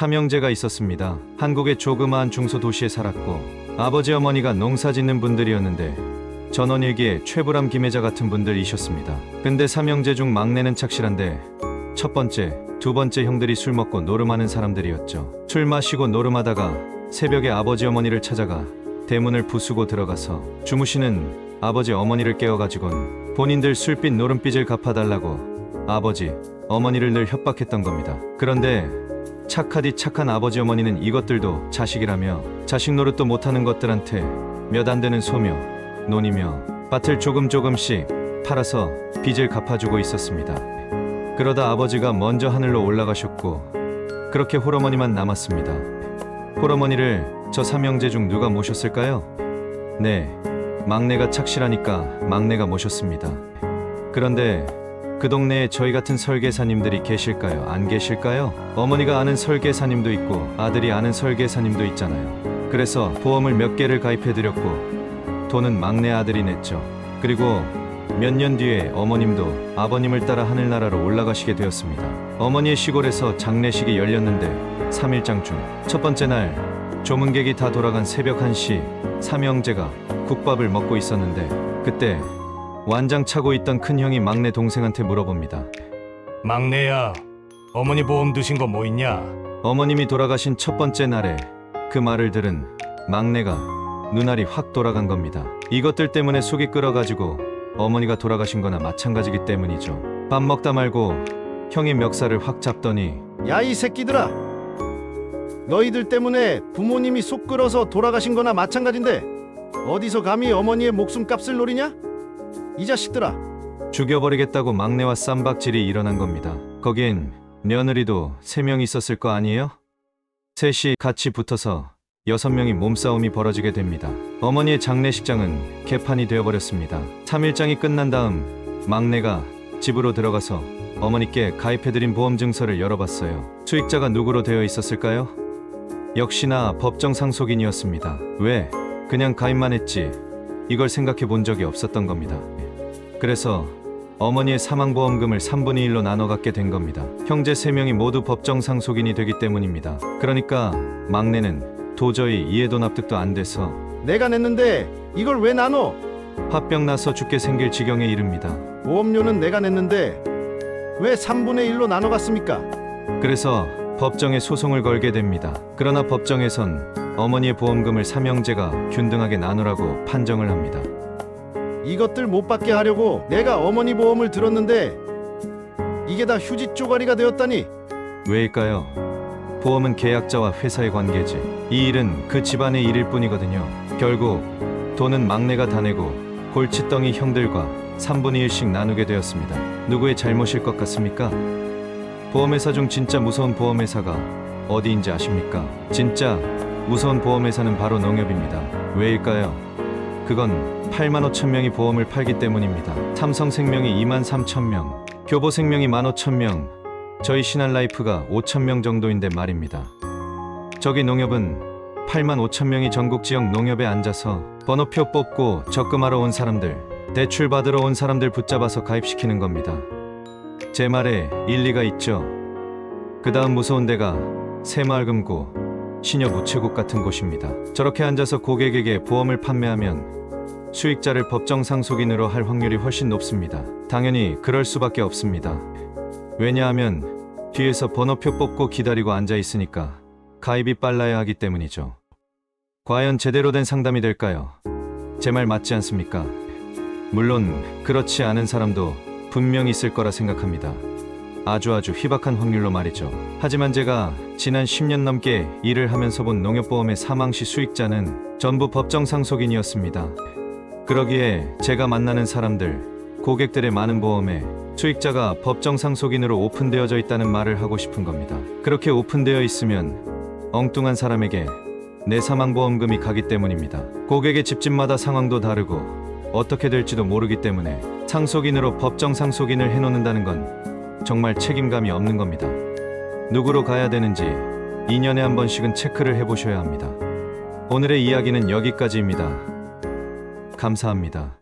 삼형제가 있었습니다. 한국의 조그마한 중소도시에 살았고 아버지 어머니가 농사짓는 분들이었는데 전원일기에 최불암 김혜자 같은 분들이셨습니다. 근데 삼형제 중 막내는 착실한데 첫 번째, 두 번째 형들이 술 먹고 노름하는 사람들이었죠. 술 마시고 노름하다가 새벽에 아버지 어머니를 찾아가 대문을 부수고 들어가서 주무시는 아버지 어머니를 깨워가지곤 본인들 술빚 노름빚을 갚아달라고 아버지 어머니를 늘 협박했던 겁니다. 그런데 착하디 착한 아버지 어머니는 이것들도 자식이라며 자식 노릇도 못하는 것들한테 몇 안 되는 소며 논이며 밭을 조금씩 팔아서 빚을 갚아주고 있었습니다. 그러다 아버지가 먼저 하늘로 올라가셨고 그렇게 홀어머니만 남았습니다. 홀어머니를 저 삼형제 중 누가 모셨을까요? 네, 막내가 착실하니까 막내가 모셨습니다. 그런데 그 동네에 저희 같은 설계사님들이 계실까요? 안 계실까요? 어머니가 아는 설계사님도 있고 아들이 아는 설계사님도 있잖아요. 그래서 보험을 몇 개를 가입해드렸고 돈은 막내 아들이 냈죠. 그리고 몇 년 뒤에 어머님도 아버님을 따라 하늘나라로 올라가시게 되었습니다. 어머니의 시골에서 장례식이 열렸는데 3일장 중 첫 번째 날 조문객이 다 돌아간 새벽 1시 삼형제가 국밥을 먹고 있었는데 그때 완장 차고 있던 큰형이 막내 동생한테 물어봅니다. 막내야, 어머니 보험 드신 거 뭐 있냐? 어머님이 돌아가신 첫 번째 날에 그 말을 들은 막내가 눈알이 확 돌아간 겁니다. 이것들 때문에 속이 끓어가지고 어머니가 돌아가신 거나 마찬가지기 때문이죠. 밥 먹다 말고 형이 멱살을 확 잡더니 야, 이 새끼들아, 너희들 때문에 부모님이 속 끓어서 돌아가신 거나 마찬가지인데 어디서 감히 어머니의 목숨값을 노리냐? 이 자식들아. 죽여버리겠다고 막내와 쌈박질이 일어난 겁니다. 거긴 며느리도 3명 있었을 거 아니에요? 셋이 같이 붙어서 6명이 몸싸움이 벌어지게 됩니다. 어머니의 장례식장은 개판이 되어버렸습니다. 3일장이 끝난 다음 막내가 집으로 들어가서 어머니께 가입해드린 보험 증서를 열어봤어요. 수익자가 누구로 되어 있었을까요? 역시나 법정 상속인이었습니다. 왜? 그냥 가입만 했지 이걸 생각해 본 적이 없었던 겁니다. 그래서 어머니의 사망보험금을 3분의 1로 나눠 갖게 된 겁니다. 형제 3명이 모두 법정 상속인이 되기 때문입니다. 그러니까 막내는 도저히 이해도 납득도 안 돼서 내가 냈는데 이걸 왜 나눠? 화병 나서 죽게 생길 지경에 이릅니다. 보험료는 내가 냈는데 왜 3분의 1로 나눠 갔습니까? 그래서 법정에 소송을 걸게 됩니다. 그러나 법정에선 어머니의 보험금을 삼형제가 균등하게 나누라고 판정을 합니다. 이것들 못 받게 하려고 내가 어머니 보험을 들었는데 이게 다 휴지 쪼가리가 되었다니. 왜일까요? 보험은 계약자와 회사의 관계지. 이 일은 그 집안의 일일 뿐이거든요. 결국 돈은 막내가 다 내고 골칫덩이 형들과 3분의 1씩 나누게 되었습니다. 누구의 잘못일 것 같습니까? 보험회사 중 진짜 무서운 보험회사가 어디인지 아십니까? 진짜 무서운 보험회사는 바로 농협입니다. 왜일까요? 그건 8만 5천 명이 보험을 팔기 때문입니다. 삼성생명이 2만 3천 명, 교보생명이 1만 5천 명, 저희 신한라이프가 5천 명 정도인데 말입니다. 저기 농협은 8만 5천 명이 전국 지역 농협에 앉아서 번호표 뽑고 적금하러 온 사람들, 대출 받으러 온 사람들 붙잡아서 가입시키는 겁니다. 제 말에 일리가 있죠. 그 다음 무서운 데가 새마을금고, 신협우체국 같은 곳입니다. 저렇게 앉아서 고객에게 보험을 판매하면 수익자를 법정 상속인으로 할 확률이 훨씬 높습니다. 당연히 그럴 수밖에 없습니다. 왜냐하면 뒤에서 번호표 뽑고 기다리고 앉아 있으니까 가입이 빨라야 하기 때문이죠. 과연 제대로 된 상담이 될까요? 제 말 맞지 않습니까? 물론 그렇지 않은 사람도 분명 있을 거라 생각합니다. 아주 희박한 확률로 말이죠. 하지만 제가 지난 10년 넘게 일을 하면서 본 농협보험의 사망시 수익자는 전부 법정 상속인이었습니다. 그러기에 제가 만나는 사람들, 고객들의 많은 보험에 수익자가 법정 상속인으로 오픈되어져 있다는 말을 하고 싶은 겁니다. 그렇게 오픈되어 있으면 엉뚱한 사람에게 내 사망보험금이 가기 때문입니다. 고객의 집집마다 상황도 다르고 어떻게 될지도 모르기 때문에 상속인으로 법정 상속인을 해놓는다는 건 정말 책임감이 없는 겁니다. 누구로 가야 되는지 2년에 한 번씩은 체크를 해보셔야 합니다. 오늘의 이야기는 여기까지입니다. 감사합니다.